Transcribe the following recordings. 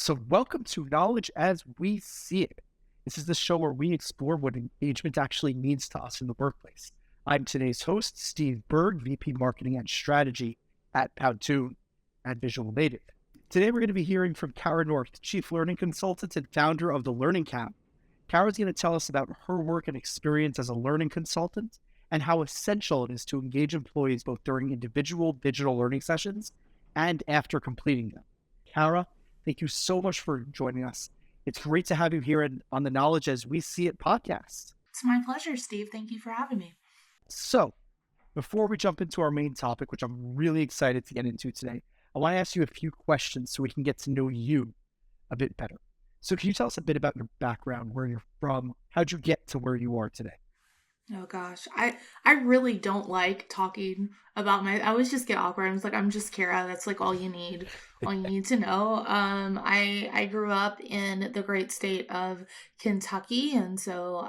So, welcome to Knowledge as We See It. This is the show where we explore what engagement actually means to us in the workplace. I'm today's host, Steve Berg, VP Marketing and Strategy at Powtoon at Visual Native. Today, we're going to be hearing from Cara North, Chief Learning Consultant and founder of the Learning Camp. Cara's going to tell us about her work and experience as a learning consultant and how essential it is to engage employees both during individual digital learning sessions and after completing them. Cara, thank you so much for joining us. It's great to have you here on the Knowledge as We See It podcast. It's my pleasure, Steve. Thank you for having me. So, before we jump into our main topic, which I'm really excited to get into today, I want to ask you a few questions so we can get to know you a bit better. So can you tell us a bit about your background, where you're from, how'd you get to where you are today? Oh gosh, I really don't like talking about I always just get awkward. I'm just like, I'm just Cara. That's like all you need to know. I grew up in the great state of Kentucky, and so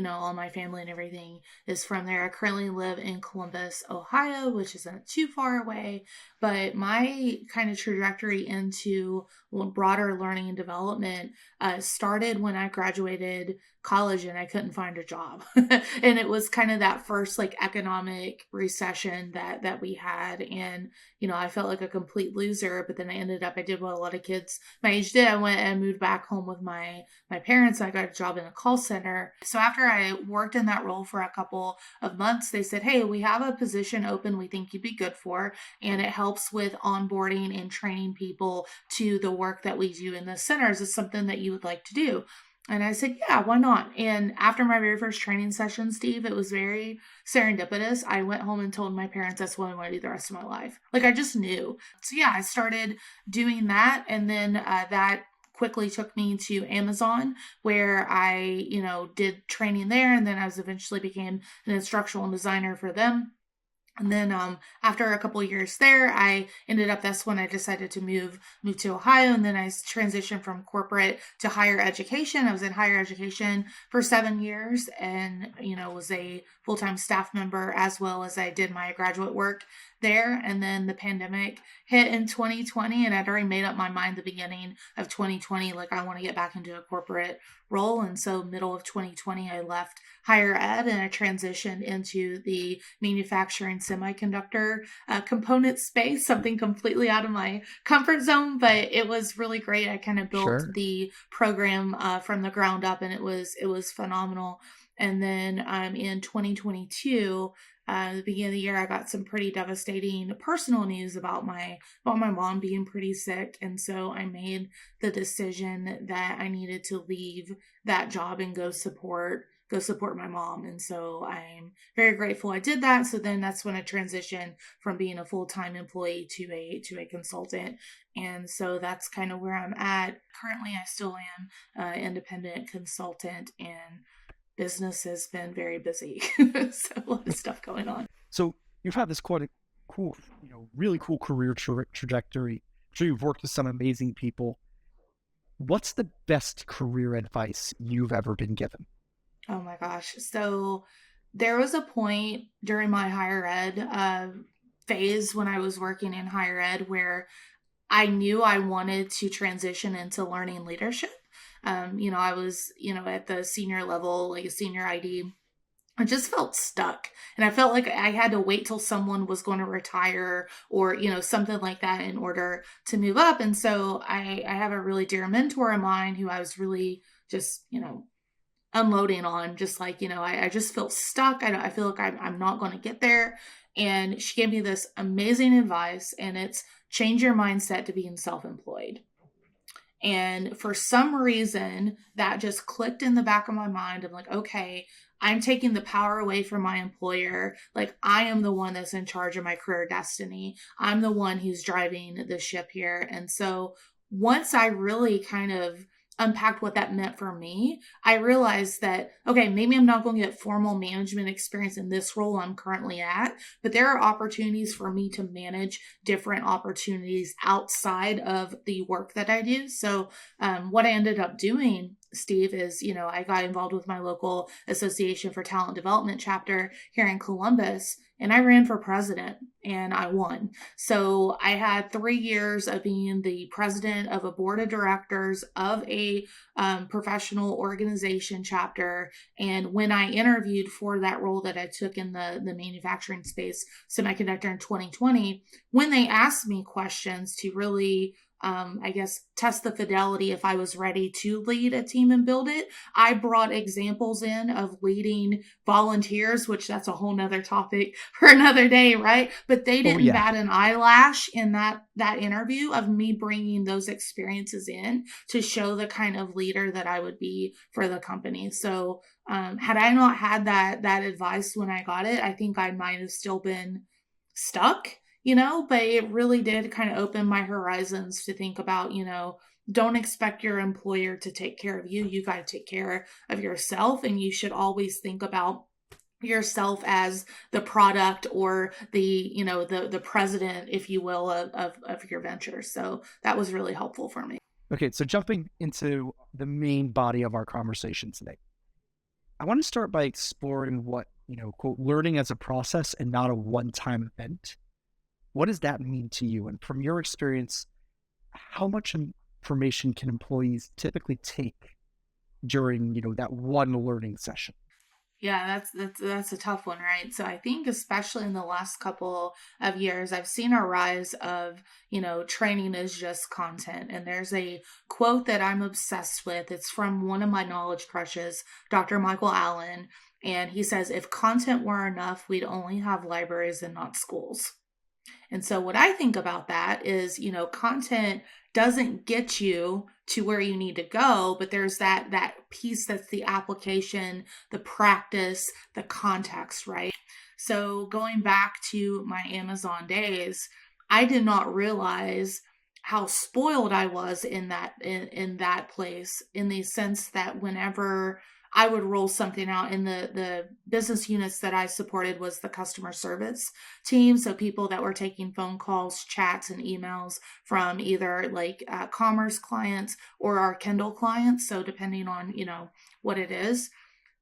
all my family and everything is from there. I currently live in Columbus, Ohio, which isn't too far away, but my kind of trajectory into broader learning and development started when I graduated college and I couldn't find a job. And it was kind of that first like economic recession that we had. And, I felt like a complete loser, but then I did what a lot of kids my age did. I went and moved back home with my parents. I got a job in a call center. So after I worked in that role for a couple of months, they said, hey, we have a position open we think you'd be good for. And it helps with onboarding and training people to the work that we do in the centers. Is something that you would like to do? And I said, yeah, why not? And after my very first training session, Steve, it was very serendipitous. I went home and told my parents that's what I want to do the rest of my life. Like I just knew. So yeah, I started doing that. And then that quickly took me to Amazon, where I, did training there. And then I eventually became an instructional designer for them. And then after a couple of years there, that's when I decided to move to Ohio. And then I transitioned from corporate to higher education. I was in higher education for 7 years and, was a full-time staff member as well as I did my graduate work there. And then the pandemic hit in 2020 and I'd already made up my mind the beginning of 2020, like I want to get back into a corporate role. And so middle of 2020, I left higher ed and I transitioned into the manufacturing semiconductor component space, something completely out of my comfort zone, but it was really great. I kind of built the program from the ground up and it was phenomenal. And then in 2022, the beginning of the year, I got some pretty devastating personal news about my mom being pretty sick. And so I made the decision that I needed to leave that job and go support my mom. And so I'm very grateful I did that. So then that's when I transitioned from being a full-time employee to a consultant. And so that's kind of where I'm at. Currently, I still am an independent consultant and business has been very busy. So a lot of stuff going on. So you've had this quite a cool, really cool career trajectory. I'm sure you've worked with some amazing people. What's the best career advice you've ever been given? Oh my gosh. So there was a point during my higher ed phase when I was working in higher ed where I knew I wanted to transition into learning leadership. I was, at the senior level, like a senior ID. I just felt stuck. And I felt like I had to wait till someone was going to retire or, something like that in order to move up. And so I have a really dear mentor of mine who I was really just, unloading on, just like, I just feel stuck. I feel like I'm not going to get there. And she gave me this amazing advice, and it's change your mindset to being self-employed. And for some reason, that just clicked in the back of my mind. I'm like, okay, I'm taking the power away from my employer. Like, I am the one that's in charge of my career destiny. I'm the one who's driving the ship here. And so once I really kind of unpacked what that meant for me, I realized that, okay, maybe I'm not going to get formal management experience in this role I'm currently at, but there are opportunities for me to manage different opportunities outside of the work that I do. So what I ended up doing Steve, is, I got involved with my local Association for Talent Development chapter here in Columbus, and I ran for president and I won. So I had 3 years of being the president of a board of directors of a professional organization chapter. And when I interviewed for that role that I took in the manufacturing space, semiconductor, in 2020, when they asked me questions to really I guess, test the fidelity if I was ready to lead a team and build it, I brought examples in of leading volunteers, which that's a whole nother topic for another day, right? But they Oh didn't yeah. bat an eyelash in that interview of me bringing those experiences in to show the kind of leader that I would be for the company. So had I not had that advice when I got it, I think I might have still been stuck, but it really did kind of open my horizons to think about, don't expect your employer to take care of you. You got to take care of yourself, and you should always think about yourself as the product or the president, if you will, of your venture. So that was really helpful for me. Okay, so jumping into the main body of our conversation today, I want to start by exploring what, quote, learning as a process and not a one-time event. What does that mean to you? And from your experience, how much information can employees typically take during, that one learning session? Yeah, that's a tough one, right? So I think especially in the last couple of years, I've seen a rise of, training is just content. And there's a quote that I'm obsessed with. It's from one of my knowledge crushes, Dr. Michael Allen. And he says, if content were enough, we'd only have libraries and not schools. And so what I think about that is, content doesn't get you to where you need to go, but there's that piece that's the application, the practice, the context, right? So going back to my Amazon days, I did not realize how spoiled I was in that place, in the sense that whenever I would roll something out in the business units that I supported was the customer service team. So people that were taking phone calls, chats, and emails from either commerce clients or our Kindle clients. So depending on, what it is,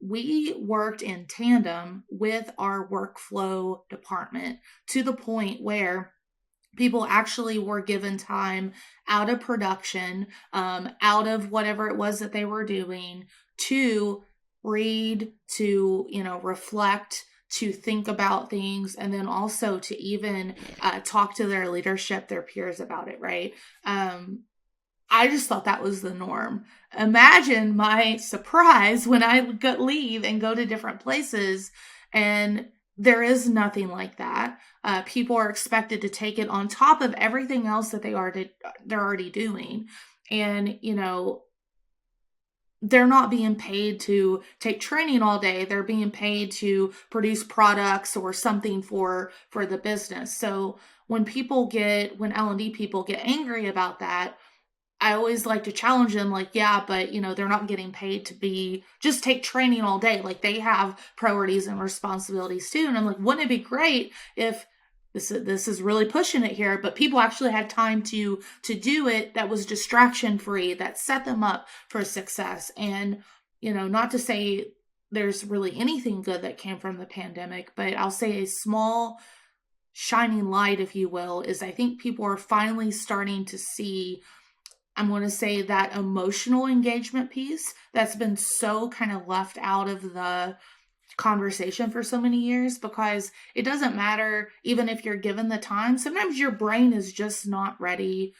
we worked in tandem with our workflow department to the point where people actually were given time out of production, out of whatever it was that they were doing, to read, to, reflect, to think about things, and then also to even talk to their leadership, their peers about it, right? I just thought that was the norm. Imagine my surprise when I leave and go to different places, and there is nothing like that. People are expected to take it on top of everything else that they're already doing. And, they're not being paid to take training all day. They're being paid to produce products or something for the business. So when L&D people get angry about that, I always like to challenge them, yeah, but they're not getting paid to just take training all day. They have priorities and responsibilities too. And I'm like, wouldn't it be great if this is really pushing it here, but people actually had time to do it that was distraction free, that set them up for success. And, not to say there's really anything good that came from the pandemic, but I'll say a small shining light, if you will, is I think people are finally starting to see, I'm going to say, that emotional engagement piece that's been so kind of left out of the conversation for so many years, because it doesn't matter even if you're given the time. Sometimes your brain is just not ready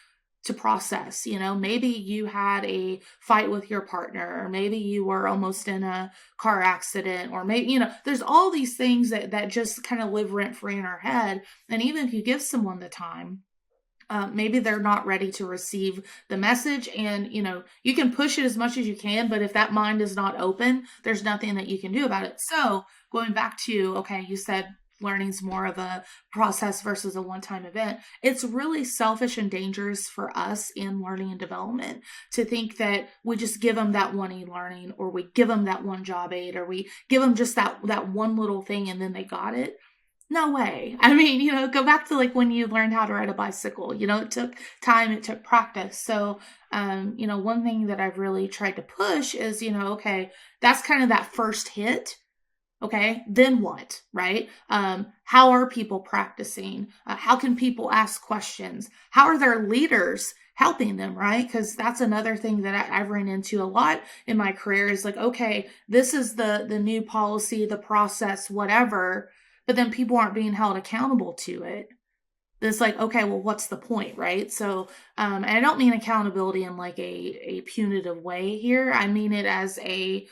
to process. Maybe you had a fight with your partner, or maybe you were almost in a car accident, or maybe, there's all these things that just kind of live rent free in our head. And even if you give someone the time, maybe they're not ready to receive the message. And, you can push it as much as you can, but if that mind is not open, there's nothing that you can do about it. So going back to, okay, you said learning's more of a process versus a one-time event. It's really selfish and dangerous for us in learning and development to think that we just give them that one e-learning, or we give them that one job aid, or we give them just that one little thing and then they got it. No way. I mean, go back to like when you learned how to ride a bicycle. It took time, it took practice. So, one thing that I've really tried to push is, okay, that's kind of that first hit. Okay, then what, right? How are people practicing? How can people ask questions? How are their leaders helping them, right? Because that's another thing that I've run into a lot in my career is like, okay, this is the new policy, the process, whatever, but then people aren't being held accountable to it. It's like, okay, well, what's the point, right? So, and I don't mean accountability in like a punitive way here. I mean it as a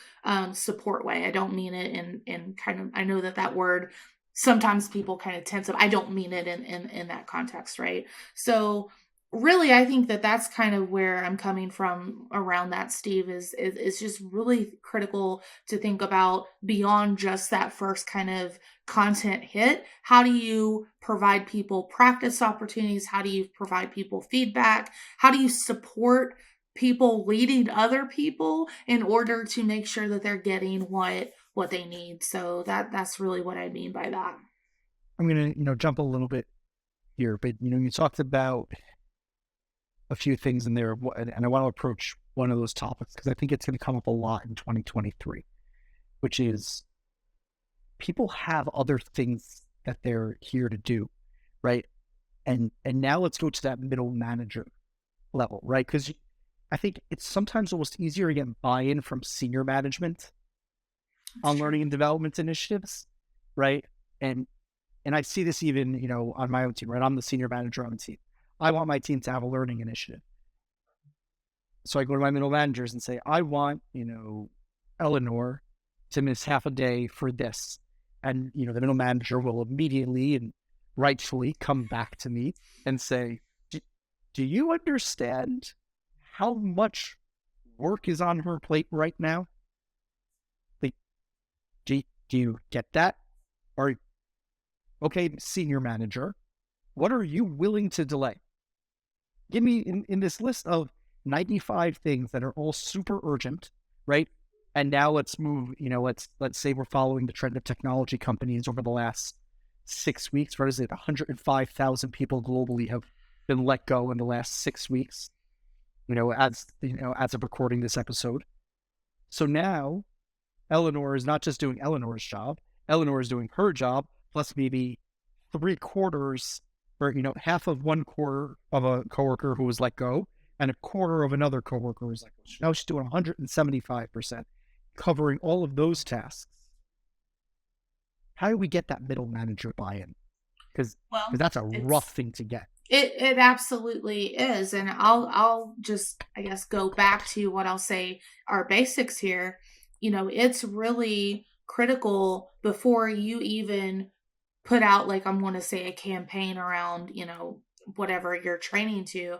support way. I don't mean it in kind of. I know that word sometimes people kind of tense up. I don't mean it in that context, right? So, really, I think that that's kind of where I'm coming from around that. Steve is just really critical to think about beyond just that first kind of content hit. How do you provide people practice opportunities? How do you provide people feedback? How do you support people leading other people in order to make sure that they're getting what they need? So that's really what I mean by that. I'm going to, jump a little bit here, but, you talked about a few things in there, and I want to approach one of those topics because I think it's going to come up a lot in 2023, which is people have other things that they're here to do, right? And now let's go to that middle manager level, right? Because I think it's sometimes almost easier to get buy-in from senior management That's on true. learning and development initiatives, right? And I see this even, on my own team, right? I'm the senior manager on the team. I want my team to have a learning initiative. So I go to my middle managers and say, I want, Eleanor to miss half a day for this. And, the middle manager will immediately and rightfully come back to me and say, do you understand how much work is on her plate right now? Like, do you get that? Or, okay, senior manager, what are you willing to delay? Give me in this list of 95 things that are all super urgent, right? And now let's move, let's say we're following the trend of technology companies over the last 6 weeks. What is it? 105,000 people globally have been let go in the last 6 weeks, as of recording this episode. So now Eleanor is not just doing Eleanor's job. Eleanor is doing her job, plus maybe 3/4 or, half of one quarter of a coworker who was let go and a quarter of another coworker who was let go. Now she's doing 175%, covering all of those tasks. How do we get that middle manager buy-in? Because Well, that's a rough it's thing to get. it absolutely is. And I'll just, I guess, go back to what I'll say our basics here. It's really critical before you even put out, like, I'm going to say a campaign around, whatever you're training to.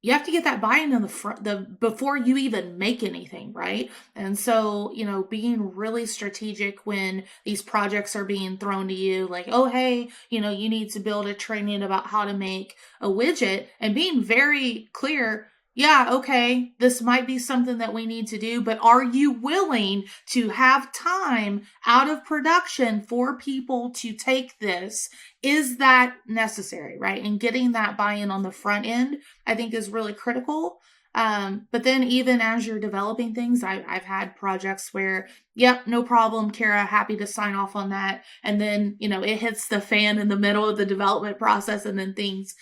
You have to get that buy-in in the front, before you even make anything, right? And so, being really strategic when these projects are being thrown to you, like, oh, hey, you need to build a training about how to make a widget, and being very clear. Yeah, okay, this might be something that we need to do, but are you willing to have time out of production for people to take this? Is that necessary, right? And getting that buy-in on the front end, I think, is really critical. But then even as you're developing things, I've had projects where, yep, no problem, Cara, happy to sign off on that. And then, it hits the fan in the middle of the development process, and then things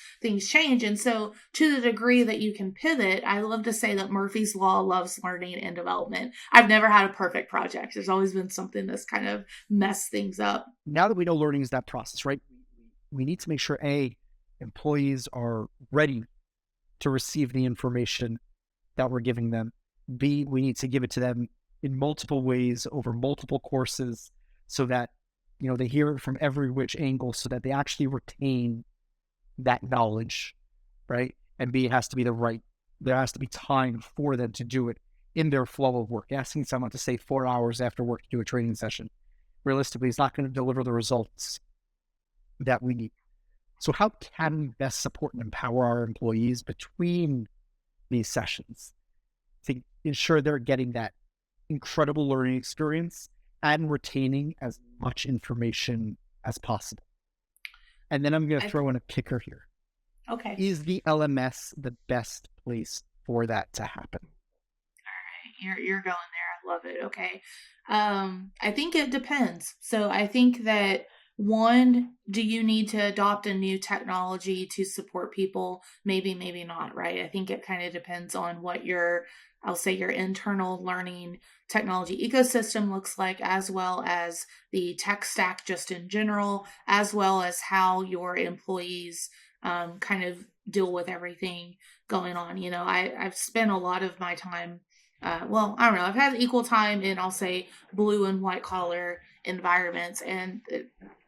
change. And so to the degree that you can pivot, I love to say that Murphy's Law loves learning and development. I've never had a perfect project. There's always been something that's kind of messed things up. Now that we know learning is that process, right? We need to make sure, A, employees are ready to receive the information that we're giving them. B, we need to give it to them in multiple ways over multiple courses so that, they hear it from every which angle so that they actually retain that knowledge, right? And B, it has to be there has to be time for them to do it in their flow of work. Asking someone to stay 4 hours after work to do a training session, realistically, is not going to deliver the results that we need. So how can we best support and empower our employees between these sessions to ensure they're getting that incredible learning experience and retaining as much information as possible. And then I'm going to throw in a kicker here. Okay. Is the LMS the best place for that to happen? All right. You're going there. I love it. Okay. I think it depends. So I think that one, do you need to adopt a new technology to support people? Maybe, maybe not, right? I think it kind of depends on what I'll say your internal learning technology ecosystem looks like, as well as the tech stack just in general, as well as how your employees kind of deal with everything going on. You know, I've spent a lot of my time, well, I don't know, I've had equal time in, I'll say, blue and white collar environments, and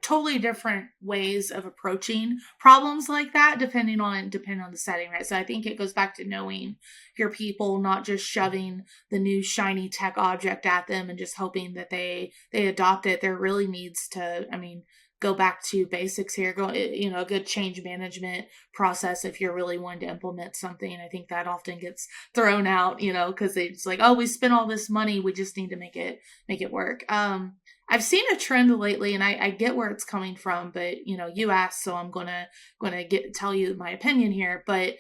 totally different ways of approaching problems like that depending on the setting, right? So I think it goes back to knowing your people, not just shoving the new shiny tech object at them and just hoping that they adopt it. There really needs to, I mean, go back to basics here, go, you know, a good change management process if you're really wanting to implement something. I think that often gets thrown out, you know, because it's like, oh, we spent all this money, we just need to make it work. I've seen a trend lately, and I get where it's coming from, but you know, you asked, so I'm gonna tell you my opinion here. But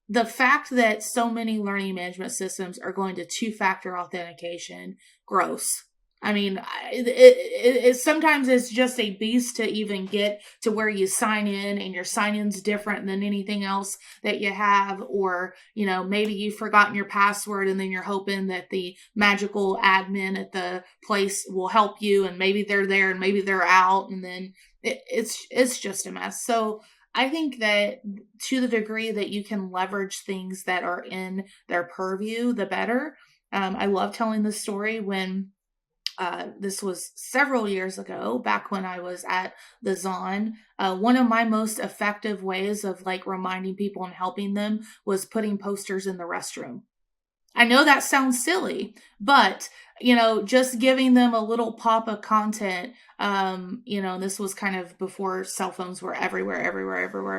the fact that so many learning management systems are going to two-factor authentication, gross. I mean, it sometimes it's just a beast to even get to where you sign in, and your sign in's different than anything else that you have. Or, you know, maybe you've forgotten your password, and then you're hoping that the magical admin at the place will help you, and maybe they're there and maybe they're out, and then it's just a mess. So I think that to the degree that you can leverage things that are in their purview, the better. I love telling this story when this was several years ago, back when I was at the Zon. One of my most effective ways of like reminding people and helping them was putting posters in the restroom. I know that sounds silly, but you know, just giving them a little pop of content. You know, this was kind of before cell phones were everywhere,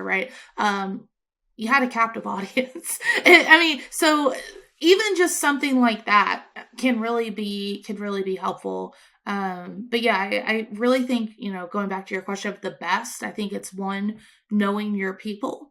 right? You had a captive audience. I mean, so even just something like that can really be helpful. But yeah, I really think, you know, going back to your question of the best, I think it's one, knowing your people.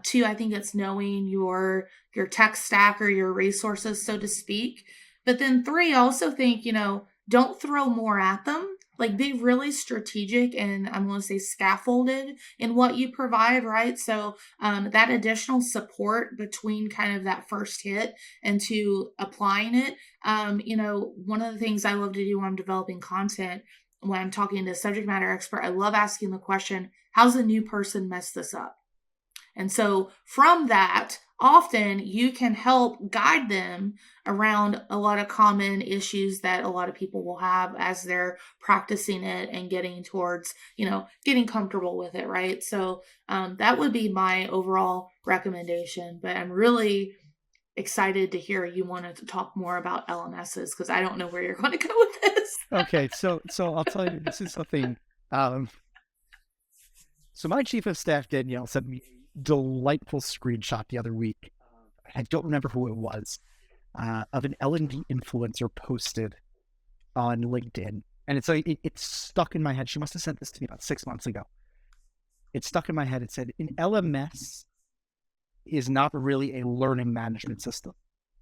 Two, I think it's knowing your tech stack or your resources, so to speak. But then three, I also think, you know, don't throw more at them. Like, be really strategic, and I'm going to say scaffolded in what you provide, right? So that additional support between kind of that first hit and to applying it. You know, one of the things I love to do when I'm developing content, when I'm talking to a subject matter expert, I love asking the question, how's a new person mess this up? And so from that, often you can help guide them around a lot of common issues that a lot of people will have as they're practicing it and getting towards, you know, getting comfortable with it, right? So that would be my overall recommendation. But I'm really excited to hear you wanted to talk more about LMSs, because I don't know where you're going to go with this. Okay, so I'll tell you, this is something. So my chief of staff, Danielle, sent me a delightful screenshot the other week. I don't remember who it was, of an L&D influencer posted on LinkedIn. And it's like, it's stuck in my head. She must have sent this to me about 6 months ago. It's stuck in my head. It said, an LMS is not really a learning management system.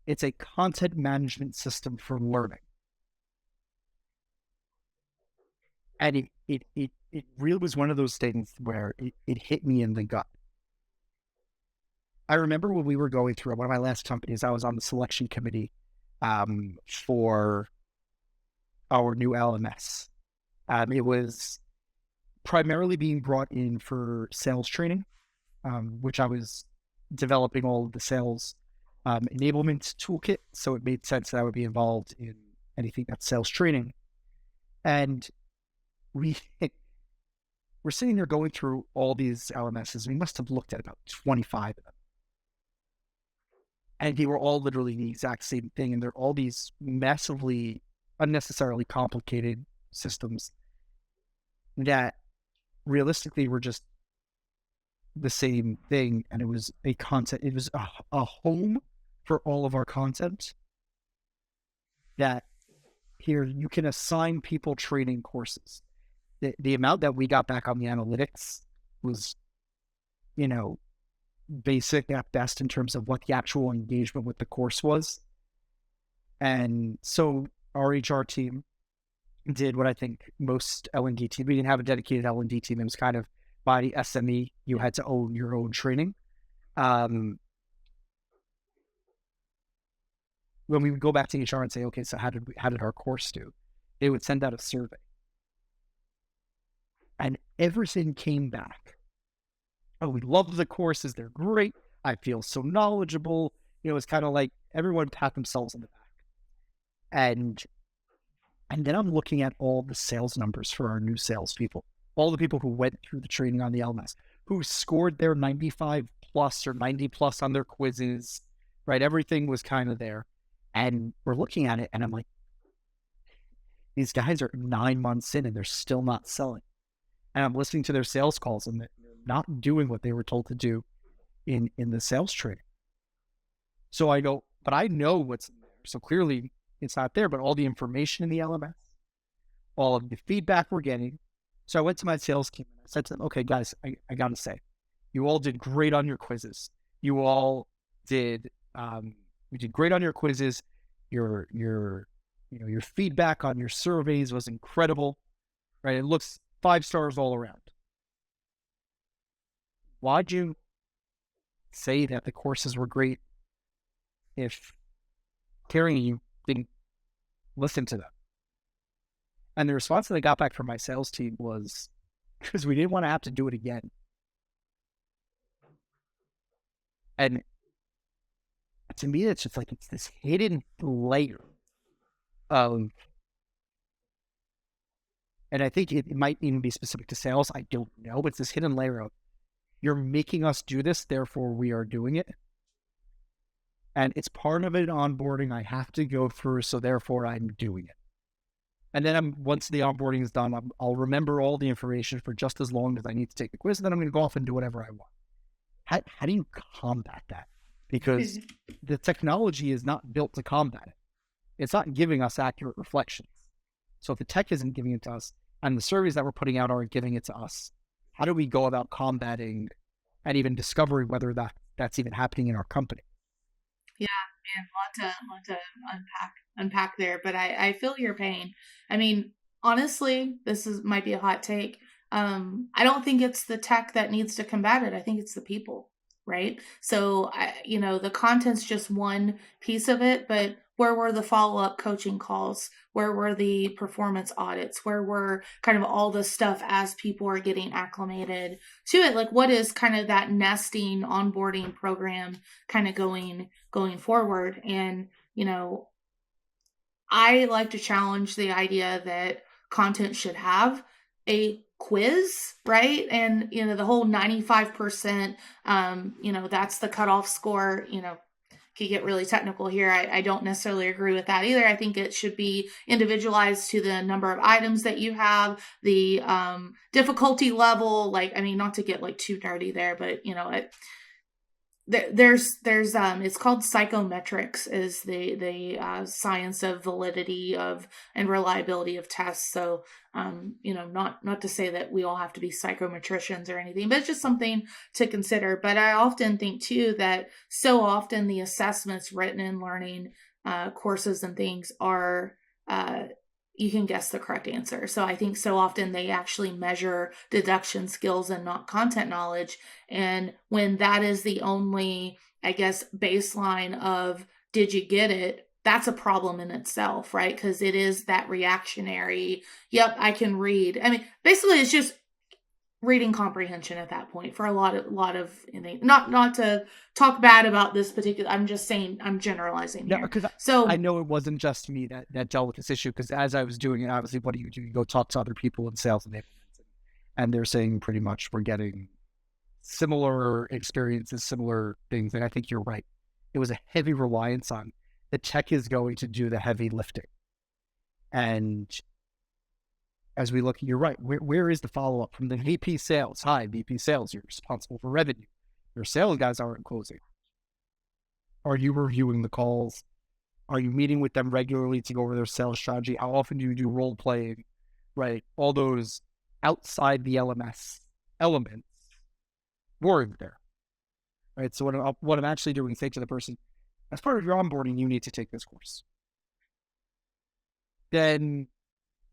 It's a content management system for learning. And it really was one of those things where it hit me in the gut. I remember when we were going through one of my last companies, I was on the selection committee for our new LMS. It was primarily being brought in for sales training, which I was developing all of the sales enablement toolkit. So it made sense that I would be involved in anything that's sales training. And we're sitting there going through all these LMSs. We must have looked at about 25 of them. And they were all literally the exact same thing. And they're all these massively, unnecessarily complicated systems that realistically were just the same thing. And it was it was a home for all of our content that here you can assign people training courses. The amount that we got back on the analytics was, you know, basic at best in terms of what the actual engagement with the course was. And so our HR team did what I think most L&D team. We didn't have a dedicated L&D team. It was kind of by the SME. You had to own your own training. When we would go back to HR and say, okay, so how did our course do? They would send out a survey. And everything came back. Oh, we love the courses. They're great. I feel so knowledgeable. You know, it's kind of like everyone pat themselves on the back. And then I'm looking at all the sales numbers for our new salespeople, all the people who went through the training on the LMS, who scored their 95 plus or 90 plus on their quizzes, right? Everything was kind of there. And we're looking at it and I'm like, these guys are 9 months in and they're still not selling. And I'm listening to their sales calls and they're not doing what they were told to do in the sales training. So I go, but I know what's in there. So clearly it's not there, but all the information in the LMS, all of the feedback we're getting. So I went to my sales team and I said to them, okay, guys, I got to say, you all did great on your quizzes. You all did, you did great on your quizzes. Your feedback on your surveys was incredible, right? It looks 5 stars all around. Why'd you say that the courses were great if carrying you didn't listen to them? And the response that I got back from my sales team was because we didn't want to have to do it again. And to me, it's just like, it's this hidden layer of, and I think it might even be specific to sales. I don't know, but it's this hidden layer of, you're making us do this, therefore we are doing it. And it's part of an onboarding I have to go through, so therefore I'm doing it. And then once the onboarding is done, I'll remember all the information for just as long as I need to take the quiz, and then I'm going to go off and do whatever I want. How do you combat that? Because the technology is not built to combat it. It's not giving us accurate reflections. So if the tech isn't giving it to us, and the surveys that we're putting out aren't giving it to us, how do we go about combating and even discovering whether that's even happening in our company? Yeah, man, lot to unpack there, but I feel your pain. I mean, honestly, might be a hot take. I don't think it's the tech that needs to combat it. I think it's the people, right? So, the content's just one piece of it, but where were the follow-up coaching calls? Where were the performance audits? Where were kind of all the stuff as people are getting acclimated to it? Like, what is kind of that nesting onboarding program kind of going forward? And, I like to challenge the idea that content should have a quiz, right? And, the whole 95%, that's the cutoff score, could get really technical here. I don't necessarily agree with that either. I think it should be individualized to the number of items that you have, the difficulty level, not to get too nerdy there, but there's it's called psychometrics, is the science of validity of and reliability of tests. So not to say that we all have to be psychometricians or anything, but it's just something to consider. But I often think too that so often the assessments written in learning courses and things are you can guess the correct answer. So I think so often they actually measure deduction skills and not content knowledge. And when that is the only, I guess, baseline of did you get it, that's a problem in itself, right? Because it is that reactionary, yep, I can read. I mean, basically it's just reading comprehension at that point for a lot of not to talk bad about this particular, I'm just saying, I'm generalizing here. Because I know it wasn't just me that dealt with this issue, because as I was doing it, obviously, what do? You go talk to other people in sales enablement, and they're saying pretty much we're getting similar experiences, similar things. And I think you're right. It was a heavy reliance on the tech is going to do the heavy lifting. And as we look, you're right. Where is the follow-up from the VP sales? Hi, VP sales, you're responsible for revenue. Your sales guys aren't closing. Are you reviewing the calls? Are you meeting with them regularly to go over their sales strategy? How often do you do role playing, right? All those outside the LMS elements weren't there, right? So what I'm actually doing is say to the person, as part of your onboarding, you need to take this course. Then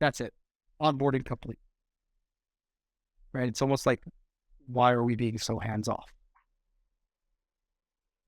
that's it. Onboarding complete, right? It's almost like, why are we being so hands off?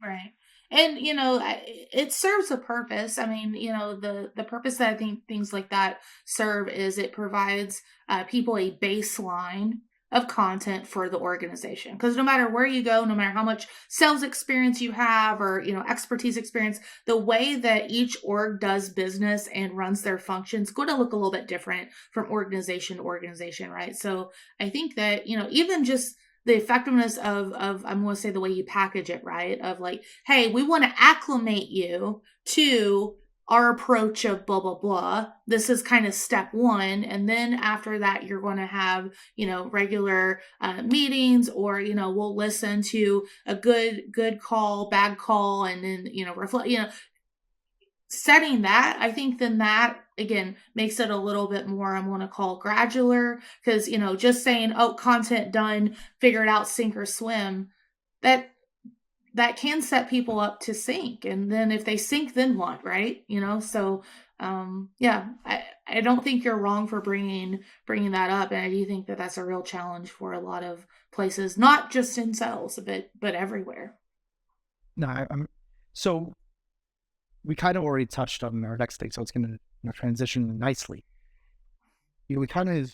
Right. And it serves a purpose. I mean, the purpose that I think things like that serve is it provides people a baseline of content for the organization. Because no matter where you go, no matter how much sales experience you have or expertise experience, the way that each org does business and runs their functions going to look a little bit different from organization to organization, right? So I think that even just the effectiveness of I'm going to say the way you package it, right? Of like, hey, we want to acclimate you to our approach of blah blah blah. This is kind of step one, and then after that, you're going to have regular meetings, or we'll listen to a good call, bad call, and then reflect. Setting that, I think then that again makes it a little bit more, I'm going to call gradular, because just saying, oh, content done, figure it out, sink or swim, that can set people up to sink, and then if they sink, then what, right? So yeah, I don't think you're wrong for bringing that up, and I do think that that's a real challenge for a lot of places, not just in sales but everywhere. No, I'm so we kind of already touched on our next thing, so it's going to transition nicely. We kind of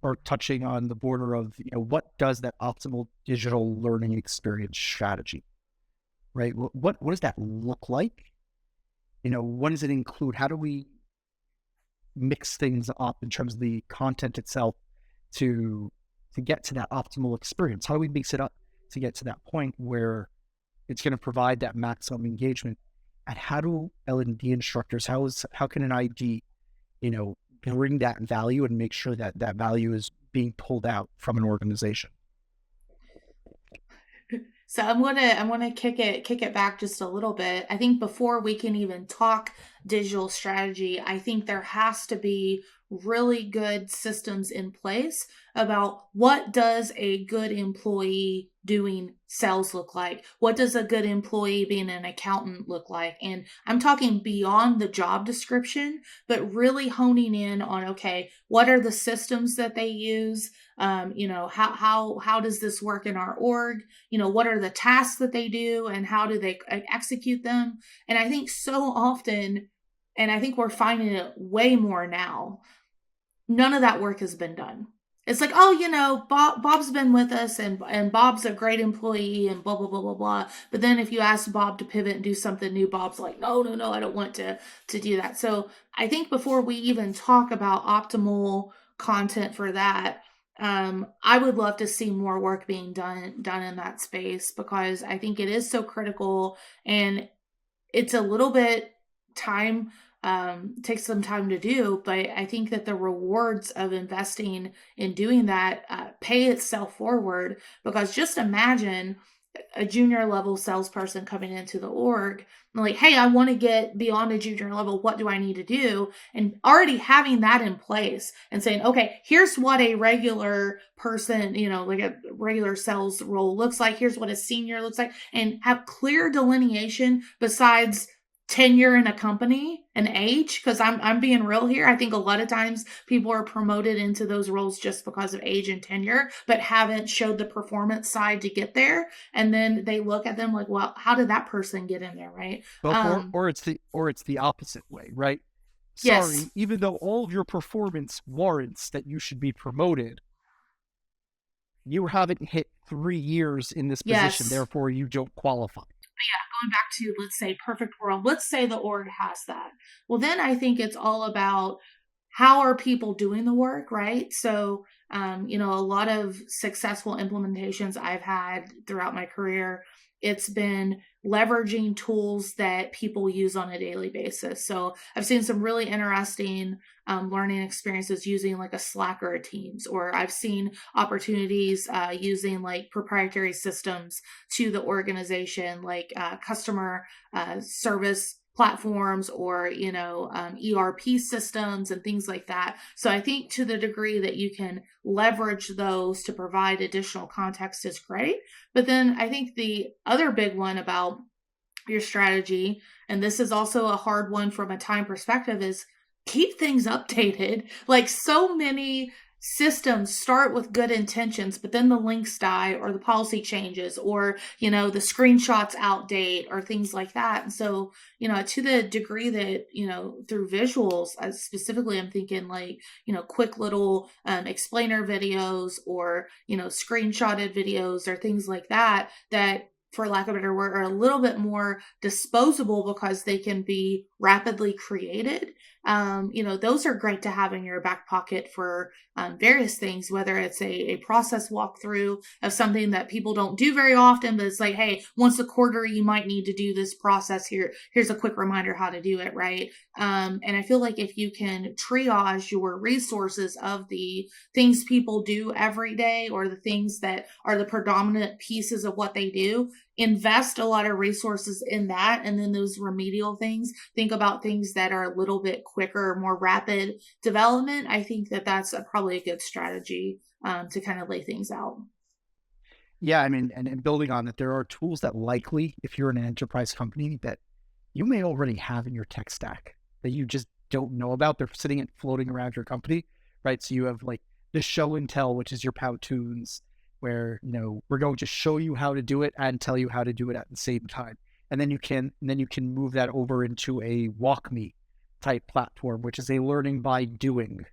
are touching on the border of what does that optimal digital learning experience strategy, right? What does that look like? What does it include? How do we mix things up in terms of the content itself to get to that optimal experience? How do we mix it up to get to that point where it's going to provide that maximum engagement? And how do L&D instructors, how can an ID, bring that value and make sure that that value is being pulled out from an organization? So I'm gonna kick it back just a little bit. I think before we can even talk digital strategy, I think there has to be really good systems in place about what does a good employee doing sales look like? What does a good employee being an accountant look like? And I'm talking beyond the job description, but really honing in on, okay, what are the systems that they use? How does this work in our org? What are the tasks that they do and how do they execute them? And I think so often, and I think we're finding it way more now, none of that work has been done. It's like, oh, Bob's been with us, and Bob's a great employee, and blah blah blah blah blah. But then if you ask Bob to pivot and do something new, Bob's like, no no no, I don't want to do that. So I think before we even talk about optimal content for that, I would love to see more work being done in that space, because I think it is so critical, and it's a little bit time, takes some time to do, but I think that the rewards of investing in doing that pay itself forward. Because just imagine a junior level salesperson coming into the org and like, hey, I want to get beyond a junior level. What do I need to do? And already having that in place and saying, okay, here's what a regular person, like a regular sales role looks like. Here's what a senior looks like, and have clear delineation besides tenure in a company and age. Because I'm being real here, I think a lot of times people are promoted into those roles just because of age and tenure, but haven't showed the performance side to get there, and then they look at them like, well, how did that person get in there, right? Well, or it's the opposite way, right? Yes. Sorry, even though all of your performance warrants that you should be promoted, you haven't hit 3 years in this position, Yes. therefore you don't qualify. Going back to, let's say, perfect world, let's say the org has that. Well, then I think it's all about how are people doing the work, right? So, a lot of successful implementations I've had throughout my career, it's been leveraging tools that people use on a daily basis. So I've seen some really interesting learning experiences using like a Slack or a Teams, or I've seen opportunities using like proprietary systems to the organization, like customer service platforms or ERP systems and things like that. So I think to the degree that you can leverage those to provide additional context is great. But then I think the other big one about your strategy, and this is also a hard one from a time perspective, is keep things updated. Like, so many systems start with good intentions, but then the links die or the policy changes or, the screenshots outdate or things like that. And so, to the degree that, through visuals, as specifically, I'm thinking like, quick little explainer videos or, screenshotted videos or things like that, that for lack of a better word, are a little bit more disposable because they can be rapidly created. Those are great to have in your back pocket for various things, whether it's a process walkthrough of something that people don't do very often, but it's like, hey, once a quarter, you might need to do this process here. Here's a quick reminder how to do it, right? And I feel like if you can triage your resources of the things people do every day or the things that are the predominant pieces of what they do, invest a lot of resources in that. And then those remedial things, think about things that are a little bit quicker, more rapid development. I think that that's probably a good strategy to kind of lay things out. Yeah, I mean, and building on that, there are tools that likely, if you're an enterprise company, that you may already have in your tech stack that you just don't know about. They're sitting and floating around your company, right? So you have like the show and tell, which is your Powtoons, where we're going to show you how to do it and tell you how to do it at the same time. And then you can move that over into a walk me type platform, which is a learning by doing,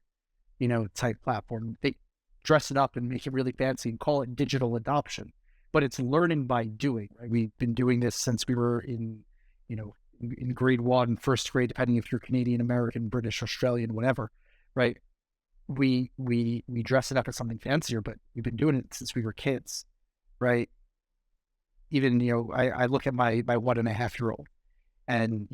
type platform. They dress it up and make it really fancy and call it digital adoption, but it's learning by doing, right? We've been doing this since we were in grade 1, first grade, depending if you're Canadian, American, British, Australian, whatever, right? We dress it up as something fancier, but we've been doing it since we were kids, right? Even, I look at my 1.5-year-old and,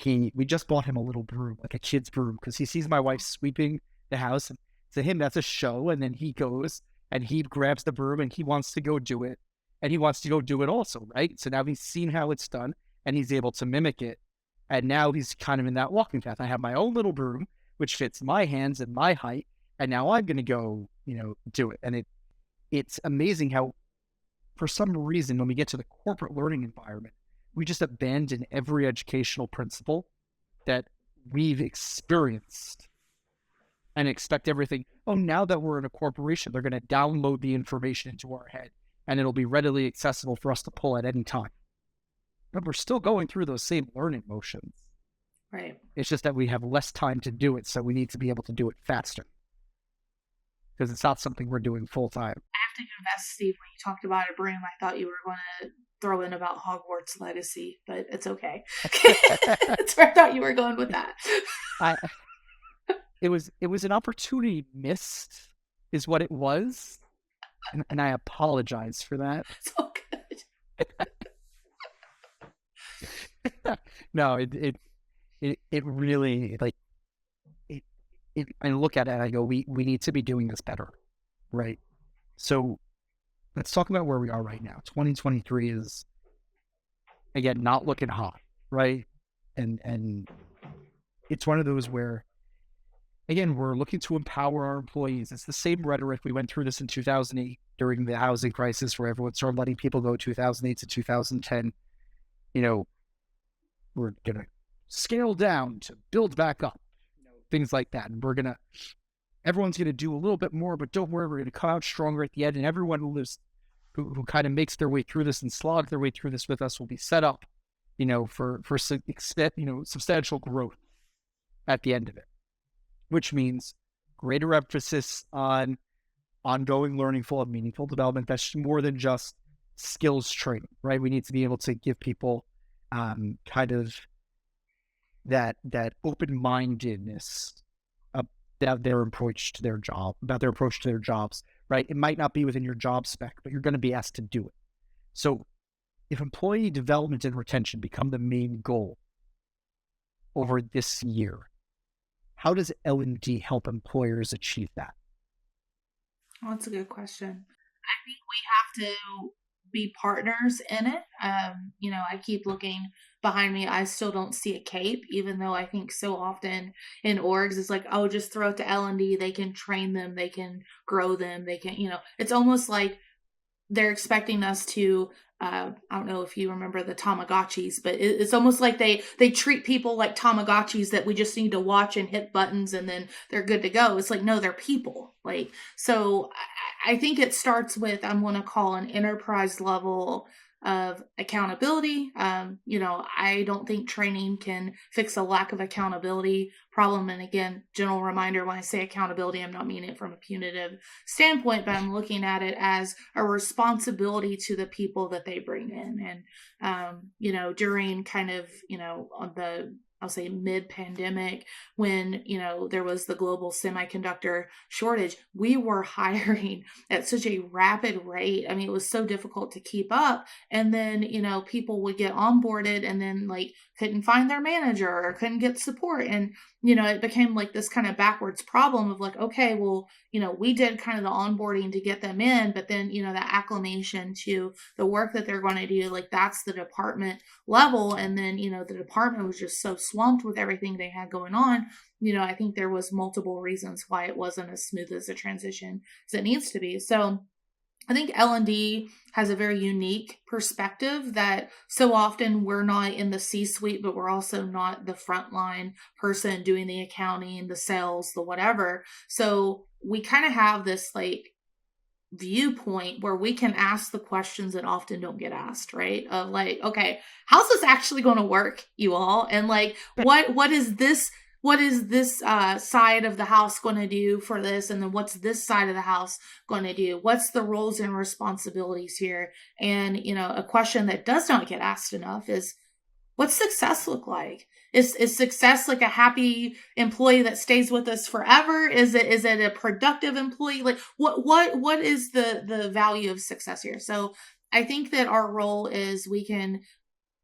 we just bought him a little broom, like a kid's broom, because he sees my wife sweeping the house, and to him, that's a show. And then he goes and he grabs the broom and he wants to go do it. And he wants to go do it also, right? So now he's seen how it's done and he's able to mimic it. And now he's kind of in that walking path. I have my own little broom, which fits my hands and my height. And now I'm going to go, do it. And it's amazing how, for some reason, when we get to the corporate learning environment, we just abandon every educational principle that we've experienced and expect everything. Oh, now that we're in a corporation, they're going to download the information into our head and it'll be readily accessible for us to pull at any time. But we're still going through those same learning motions. Right. It's just that we have less time to do it, so we need to be able to do it faster. Because it's not something we're doing full time. I have to confess, Steve, when you talked about a broom, I thought you were going to throw in about Hogwarts Legacy, but it's okay. That's where I thought you were going with that. It was an opportunity missed, is what it was, and I apologize for that. It's all good. No, it really, like, I look at it and I go, we need to be doing this better, right? So let's talk about where we are right now. 2023 is, again, not looking hot, right? And it's one of those where, again, we're looking to empower our employees. It's the same rhetoric. We went through this in 2008 during the housing crisis, where everyone started letting people go 2008 to 2010. We're going to scale down to build back up, things like that. And everyone's going to do a little bit more, but don't worry, we're going to come out stronger at the end. And everyone who kind of makes their way through this and slog their way through this with us will be set up, for substantial growth at the end of it, which means greater emphasis on ongoing learning, full and meaningful development. That's more than just skills training, right? We need to be able to give people kind of that open-mindedness about their approach to their jobs, right? It might not be within your job spec, but you're going to be asked to do it. So if employee development and retention become the main goal over this year, how does L&D help employers achieve that? Well, that's a good question. I think we have to be partners in it. I keep looking behind me. I still don't see a cape, even though I think so often in orgs it's like, oh, just throw it to L&D. They can train them. They can grow them. They can, it's almost like they're expecting us to I don't know if you remember the Tamagotchis, but it's almost like they treat people like Tamagotchis that we just need to watch and hit buttons and then they're good to go. It's like, no, they're people. Like, so I think it starts with, I'm going to call an enterprise level of accountability. I don't think training can fix a lack of accountability problem. And again, general reminder, when I say accountability, I'm not meaning it from a punitive standpoint, but I'm looking at it as a responsibility to the people that they bring in. And, during kind of, on the, I'll say mid pandemic, when, there was the global semiconductor shortage, we were hiring at such a rapid rate. I mean, it was so difficult to keep up. And then, people would get onboarded and then like couldn't find their manager or couldn't get support. And, it became like this kind of backwards problem of like, okay, well, we did kind of the onboarding to get them in, but then, that acclimation to the work that they're going to do, like that's the department level. And then, the department was just so swamped with everything they had going on. I think there was multiple reasons why it wasn't as smooth as a transition as it needs to be. So I think L&D has a very unique perspective that so often we're not in the C-suite, but we're also not the frontline person doing the accounting, the sales, the whatever. So we kind of have this like viewpoint where we can ask the questions that often don't get asked, right? Of like, okay, how's this actually going to work, you all? And like, what is this side of the house going to do for this? And then what's this side of the house going to do? What's the roles and responsibilities here? And, a question that does not get asked enough is, what's success look like? Is success like a happy employee that stays with us forever? Is it a productive employee? Like what is the value of success here? So I think that our role is we can,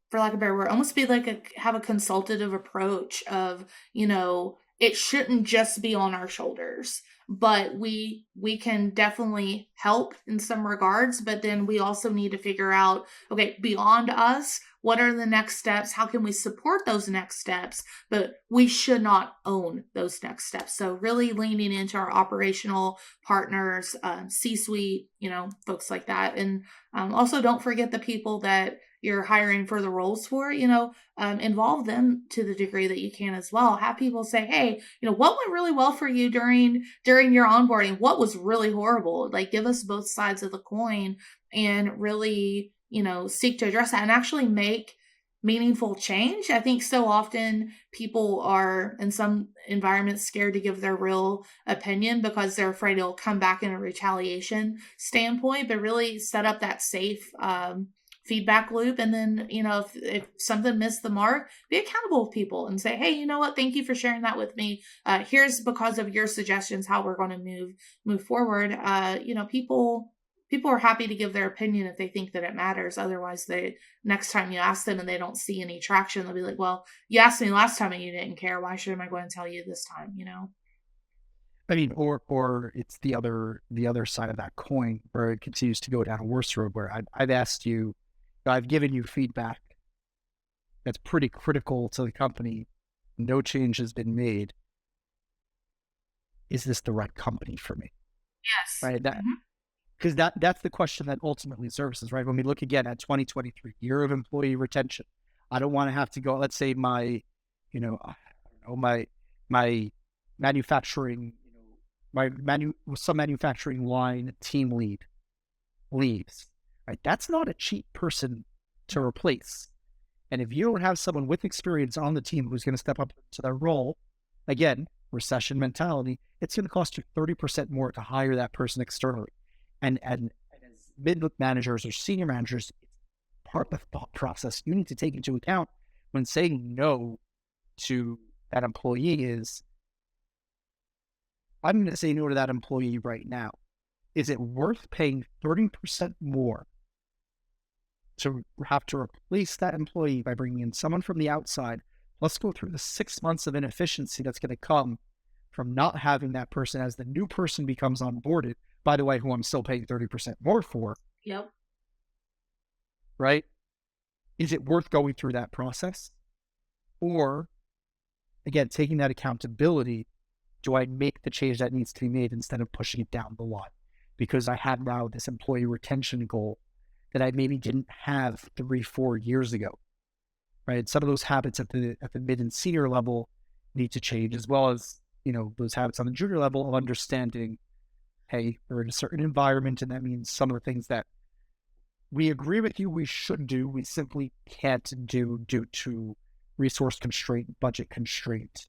for lack of a better word, almost be like have a consultative approach of, it shouldn't just be on our shoulders, but we can definitely help in some regards, but then we also need to figure out, okay, beyond us, what are the next steps? How can we support those next steps? But we should not own those next steps. So really leaning into our operational partners, C-suite, folks like that. And also don't forget the people that you're hiring for the roles for, involve them to the degree that you can as well. Have people say, hey, what went really well for you during your onboarding? What was really horrible? Like give us both sides of the coin and really, seek to address that and actually make meaningful change. I think so often people are in some environments scared to give their real opinion because they're afraid it'll come back in a retaliation standpoint, but really set up that safe, feedback loop. And then, if something missed the mark, be accountable with people and say, hey, you know what? Thank you for sharing that with me. Here's because of your suggestions, how we're going to move forward. People are happy to give their opinion if they think that it matters. Otherwise, next time you ask them and they don't see any traction, they'll be like, well, you asked me last time and you didn't care. Why should I going to tell you this time? I mean, or it's the other side of that coin where it continues to go down a worse road where I've asked you, I've given you feedback that's pretty critical to the company. No change has been made. Is this the right company for me? Yes. Right. Because that's the question that ultimately surfaces, right? When we look again at 2023, year of employee retention, I don't want to have to go, let's say my manufacturing, some manufacturing line team lead leaves, right? That's not a cheap person to replace. And if you don't have someone with experience on the team who's going to step up to their role, again, recession mentality, it's going to cost you 30% more to hire that person externally. And as mid managers or senior managers, it's part of the thought process you need to take into account when saying no to that employee is, I'm going to say no to that employee right now. Is it worth paying 30% more to have to replace that employee by bringing in someone from the outside? Let's go through the 6 months of inefficiency that's going to come from not having that person as the new person becomes onboarded, by the way, who I'm still paying 30% more for. Yep. right? Is it worth going through that process? Or again, taking that accountability, do I make the change that needs to be made instead of pushing it down the line? Because I have now this employee retention goal that I maybe didn't have 3-4 years ago, right? Some of those habits at the mid and senior level need to change, as well as, those habits on the junior level of understanding, hey, we're in a certain environment, and that means some of the things that we agree with you we should do, we simply can't do due to resource constraint, budget constraint,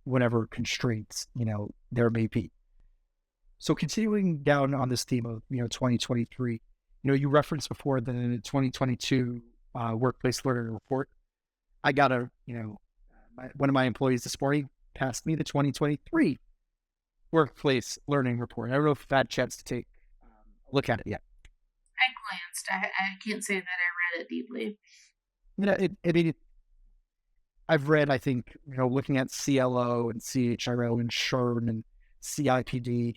whatever constraints, there may be. So continuing down on this theme of, 2023, you referenced before the 2022 workplace learning report. I got one of my employees this morning passed me the 2023 workplace learning report. I don't know if you've had a chance to take a look at it yet. I glanced. I can't say that I read it deeply. I've read, I think, looking at CLO and CHRO and SHRM and CIPD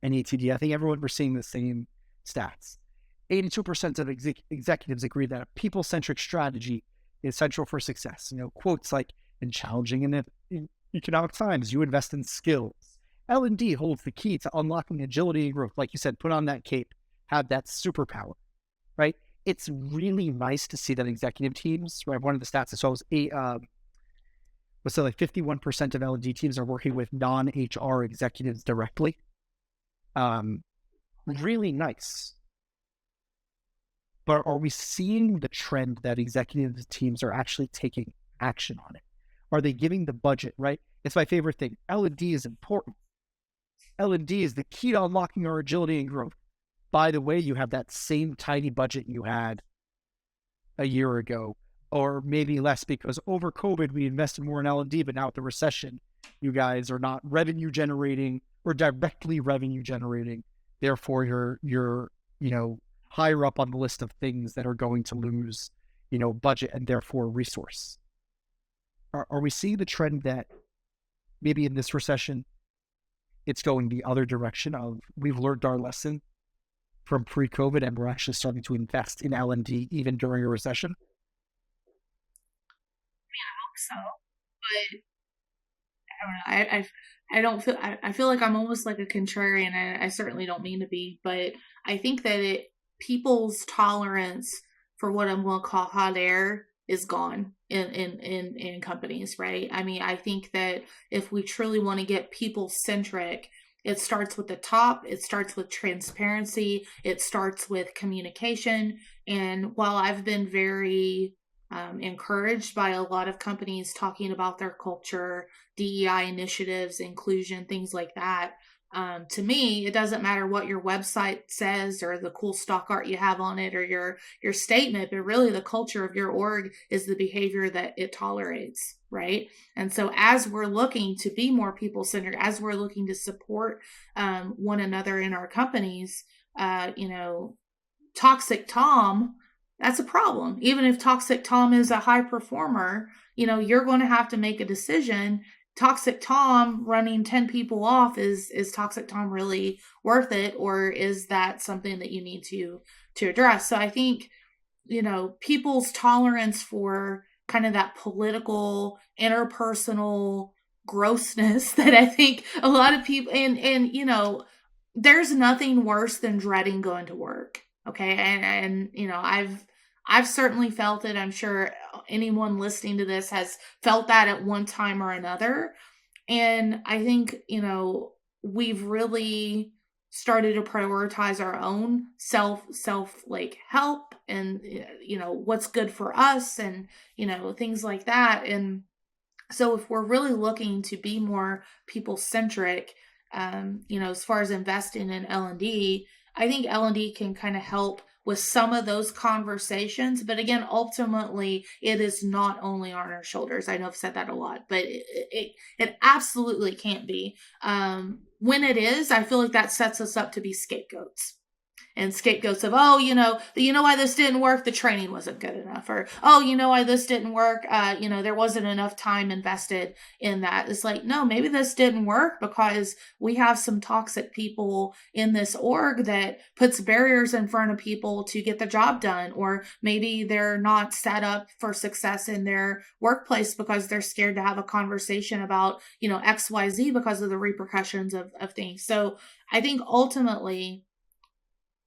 and ETD, I think everyone, we're seeing the same stats. 82% of executives agree that a people-centric strategy is central for success. Quotes like, in challenging and in economic times, you invest in skills. L&D holds the key to unlocking agility and growth. Like you said, put on that cape, have that superpower, right? It's really nice to see that executive teams, right? One of the stats I saw was 51% of L&D teams are working with non-HR executives directly. Really nice. But are we seeing the trend that executive teams are actually taking action on it? Are they giving the budget, right? It's my favorite thing. L&D is important. L&D is the key to unlocking our agility and growth. By the way, you have that same tiny budget you had a year ago, or maybe less, because over COVID, we invested more in L&D, but now with the recession, you guys are not revenue generating or directly revenue generating. Therefore, you're higher up on the list of things that are going to lose, budget and therefore resource. Are we seeing the trend that maybe in this recession, it's going the other direction of we've learned our lesson from pre-COVID and we're actually starting to invest in L&D even during a recession? I hope so, but I don't know. I don't feel. I feel like I'm almost like a contrarian, and I certainly don't mean to be. But I think that people's tolerance for what I'm going to call hot air is gone in companies, right? I mean, I think that if we truly want to get people centric, it starts with the top. It starts with transparency. It starts with communication. And while I've been very encouraged by a lot of companies talking about their culture, DEI initiatives, inclusion, things like that, to me, it doesn't matter what your website says or the cool stock art you have on it or your statement, but really the culture of your org is the behavior that it tolerates, right? And so as we're looking to be more people-centered, as we're looking to support one another in our companies, Toxic Tom, that's a problem. Even if Toxic Tom is a high performer, you're going to have to make a decision. Toxic Tom running 10 people off, is Toxic Tom really worth it, or is that something that you need to address? So I think people's tolerance for kind of that political interpersonal grossness that I think a lot of people, and there's nothing worse than dreading going to work. Okay, and I've certainly felt it. I'm sure anyone listening to this has felt that at one time or another. And I think, we've really started to prioritize our own self like help and, what's good for us and, things like that. And so if we're really looking to be more people centric, as far as investing in L&D, I think L&D can kind of help with some of those conversations. But again, ultimately, it is not only on our shoulders. I know I've said that a lot, but it absolutely can't be. When it is, I feel like that sets us up to be scapegoats. and scapegoats of, oh, you know why this didn't work, the training wasn't good enough, or oh, you know why this didn't work, there wasn't enough time invested in that. It's like, no, maybe this didn't work because we have some toxic people in this org that puts barriers in front of people to get the job done, or maybe they're not set up for success in their workplace because they're scared to have a conversation about XYZ because of the repercussions of things. So I think ultimately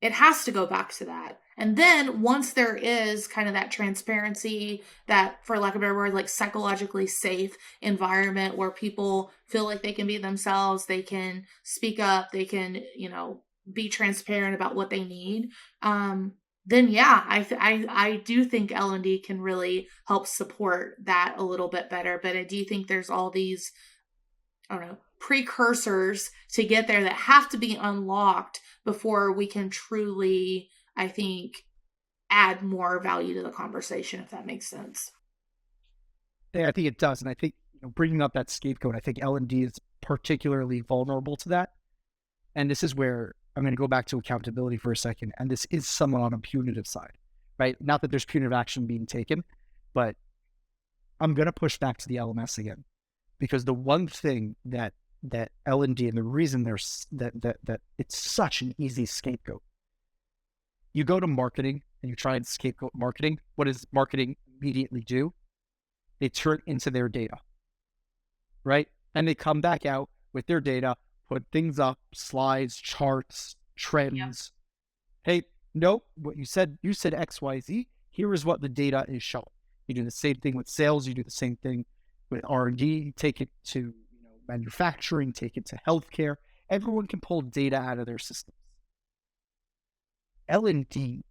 it has to go back to that. And then once there is kind of that transparency, that, for lack of a better word, like psychologically safe environment where people feel like they can be themselves, they can speak up, they can, be transparent about what they need. Then yeah, I do think L&D can really help support that a little bit better. But I do think there's all these, I don't know, precursors to get there that have to be unlocked before we can truly, I think, add more value to the conversation, if that makes sense. Yeah, I think it does. And I think bringing up that scapegoat, I think L&D is particularly vulnerable to that. And this is where I'm going to go back to accountability for a second. And this is somewhat on a punitive side, right? Not that there's punitive action being taken, but I'm going to push back to the LMS again, because the one thing that L&D, and the reason there's that it's such an easy scapegoat. You go to marketing and you try and scapegoat marketing. What does marketing immediately do? They turn into their data, right? And they come back out with their data, put things up, slides, charts, trends. Yep. Hey, no, what you said XYZ. Here is what the data is showing. You do the same thing with sales. You do the same thing with R&D. Take it to manufacturing. Take it to healthcare. Everyone can pull data out of their systems. L&D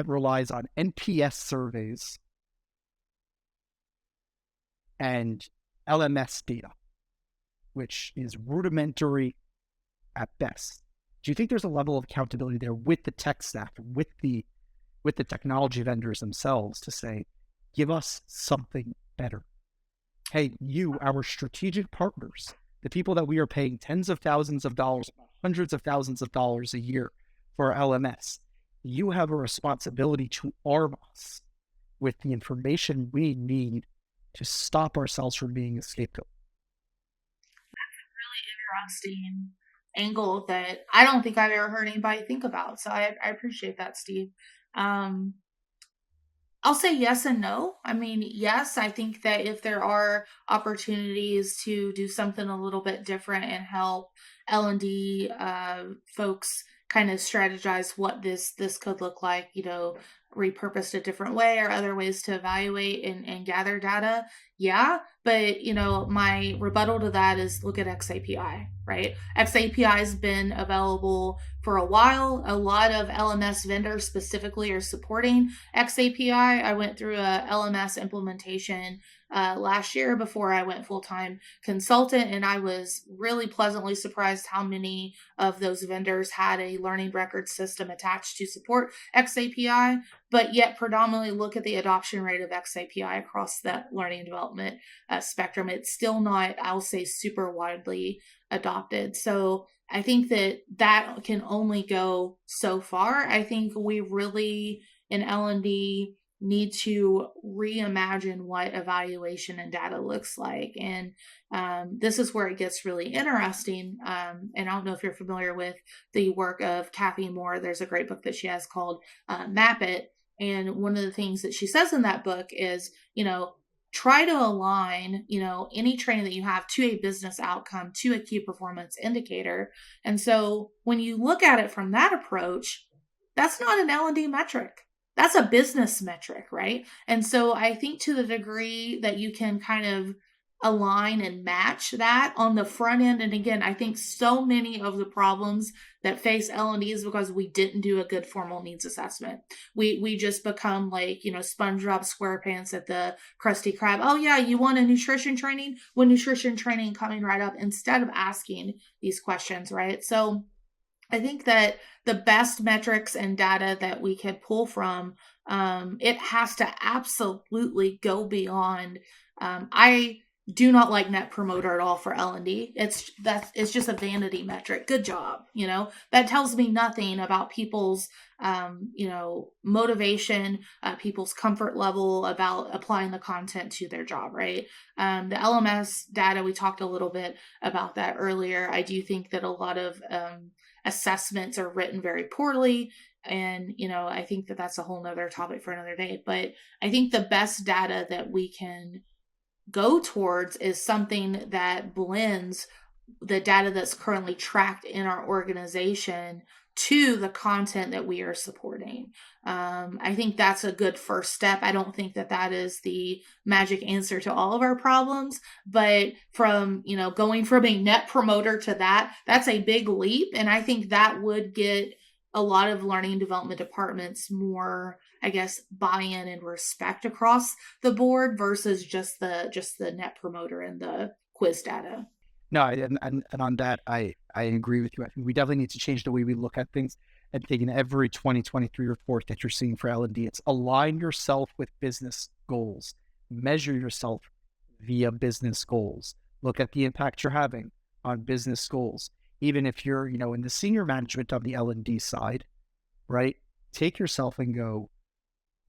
relies on NPS surveys and LMS data, which is rudimentary at best. Do you think there's a level of accountability there with the tech staff, with the technology vendors themselves, to say, give us something better? Hey, you, our strategic partners, the people that we are paying tens of thousands of dollars, hundreds of thousands of dollars a year for our LMS, you have a responsibility to arm us with the information we need to stop ourselves from being a scapegoat. That's a really interesting angle that I don't think I've ever heard anybody think about. So I appreciate that, Steve. I'll say yes and no. I mean, yes, I think that if there are opportunities to do something a little bit different and help L&D folks kind of strategize what this could look like, repurposed a different way or other ways to evaluate and gather data. Yeah. But, my rebuttal to that is look at XAPI, right? XAPI has been available for a while. A lot of LMS vendors specifically are supporting XAPI. I went through a LMS implementation last year before I went full-time consultant, and I was really pleasantly surprised how many of those vendors had a learning record system attached to support XAPI, but yet predominantly look at the adoption rate of XAPI across that learning and development spectrum. It's still not, I'll say, super widely adopted. So I think that can only go so far. I think we really, in L&D, need to reimagine what evaluation and data looks like. And this is where it gets really interesting. And I don't know if you're familiar with the work of Kathy Moore. There's a great book that she has called Map It. And one of the things that she says in that book is, try to align, any training that you have to a business outcome, to a key performance indicator. And so when you look at it from that approach, that's not an L&D metric. That's a business metric, right? And so I think to the degree that you can kind of align and match that on the front end. And again, I think so many of the problems that face L&D is because we didn't do a good formal needs assessment. We just become like, SpongeBob SquarePants at the Krusty Krab. Oh yeah, you want a nutrition training? Well, nutrition training coming right up, instead of asking these questions, right? So I think that the best metrics and data that we could pull from, it has to absolutely go beyond. do not like net promoter at all for L&D. It's just a vanity metric. Good job. That tells me nothing about people's motivation, people's comfort level about applying the content to their job, right? The LMS data, we talked a little bit about that earlier. I do think that a lot of assessments are written very poorly. And, I think that that's a whole nother topic for another day. But I think the best data that we can go towards is something that blends the data that's currently tracked in our organization to the content that we are supporting. I think that's a good first step. I don't think that that is the magic answer to all of our problems, but from, going from a net promoter to that's a big leap. And I think that would get a lot of learning and development departments more, I guess, buy-in and respect across the board versus just the net promoter and the quiz data. No, and on that, I agree with you. I think we definitely need to change the way we look at things. And taking every 2023 report that you're seeing for L&D, it's align yourself with business goals. Measure yourself via business goals. Look at the impact you're having on business goals. Even if you're, in the senior management of the L&D side, right? Take yourself and go,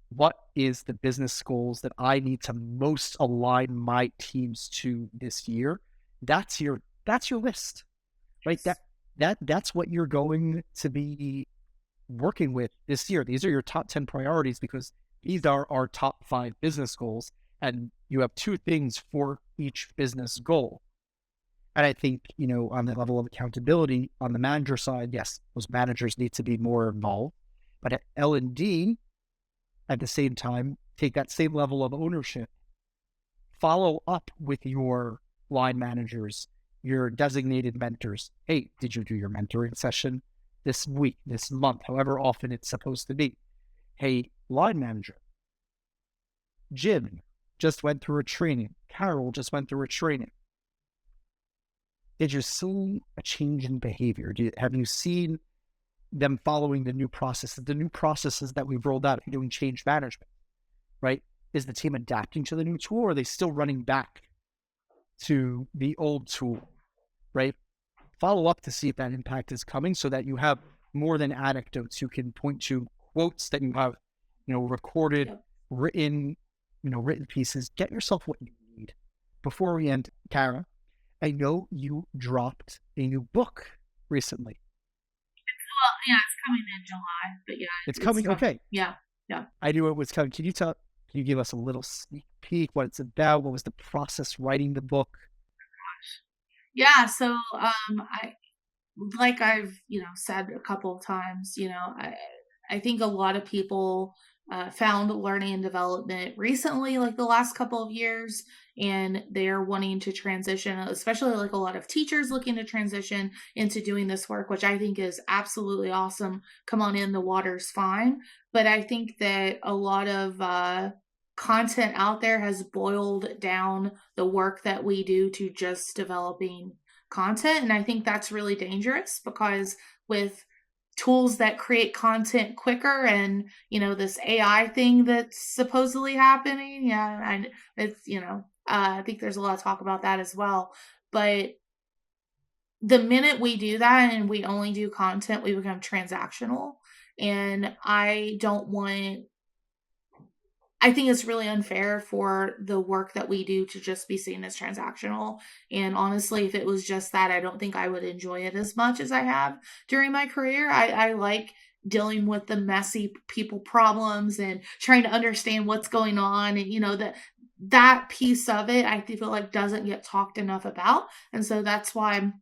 what is the business goals that I need to most align my teams to this year? That's your list, right? That's what you're going to be working with this year. These are your top 10 priorities because these are our top 5 business goals. And you have 2 things for each business goal. And I think, on the level of accountability on the manager side, yes, those managers need to be more involved. But at L&D, at the same time, take that same level of ownership. Follow up with your line managers, your designated mentors. Hey, did you do your mentoring session this week, this month, however often it's supposed to be? Hey, line manager, Jim just went through a training. Carol just went through a training. Did you see a change in behavior? Have you seen them following the new processes that we've rolled out, doing change management, right? Is the team adapting to the new tool, or are they still running back to the old tool, right? Follow up to see if that impact is coming so that you have more than anecdotes. You can point to quotes that you have, recorded, written pieces. Get yourself what you need. Before we end, Cara, I know you dropped a new book recently. Well, yeah, it's coming in July, but yeah. It's coming? Okay. Yeah. I knew it was coming. Can you give us a little sneak peek what it's about? What was the process writing the book? Yeah, so I've said a couple of times, I think a lot of people found learning and development recently, like the last couple of years, and they're wanting to transition, especially like a lot of teachers looking to transition into doing this work, which I think is absolutely awesome. Come on in, the water's fine. But I think that a lot of content out there has boiled down the work that we do to just developing content. And I think that's really dangerous because with tools that create content quicker and, this AI thing that's supposedly happening. Yeah. And it's, I think there's a lot of talk about that as well. But the minute we do that and we only do content, we become transactional. And I think it's really unfair for the work that we do to just be seen as transactional. And honestly, if it was just that, I don't think I would enjoy it as much as I have during my career. I like dealing with the messy people problems and trying to understand what's going on. And, that piece of it, I feel like doesn't get talked enough about. And so that's why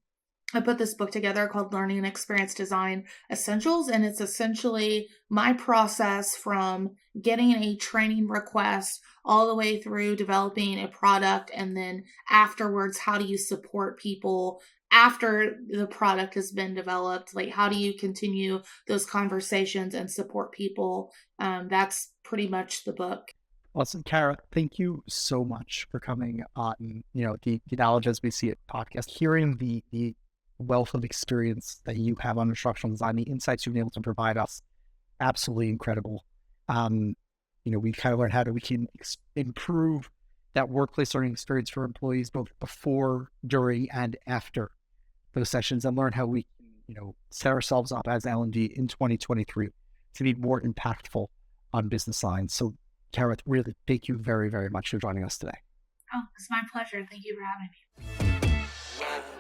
I put this book together called Learning and Experience Design Essentials. And it's essentially my process from getting a training request all the way through developing a product. And then afterwards, how do you support people after the product has been developed? Like, how do you continue those conversations and support people? That's pretty much the book. Awesome. Cara, thank you so much for coming on, the Knowledge as We See It podcast, hearing the wealth of experience that you have on instructional design, the insights you've been able to provide us. Absolutely incredible. We kind of learned how we can improve that workplace learning experience for employees, both before, during, and after those sessions, and learn how we can, set ourselves up as L&D in 2023 to be more impactful on business lines. So, Cara, really, thank you very, very much for joining us today. Oh, it's my pleasure. Thank you for having me.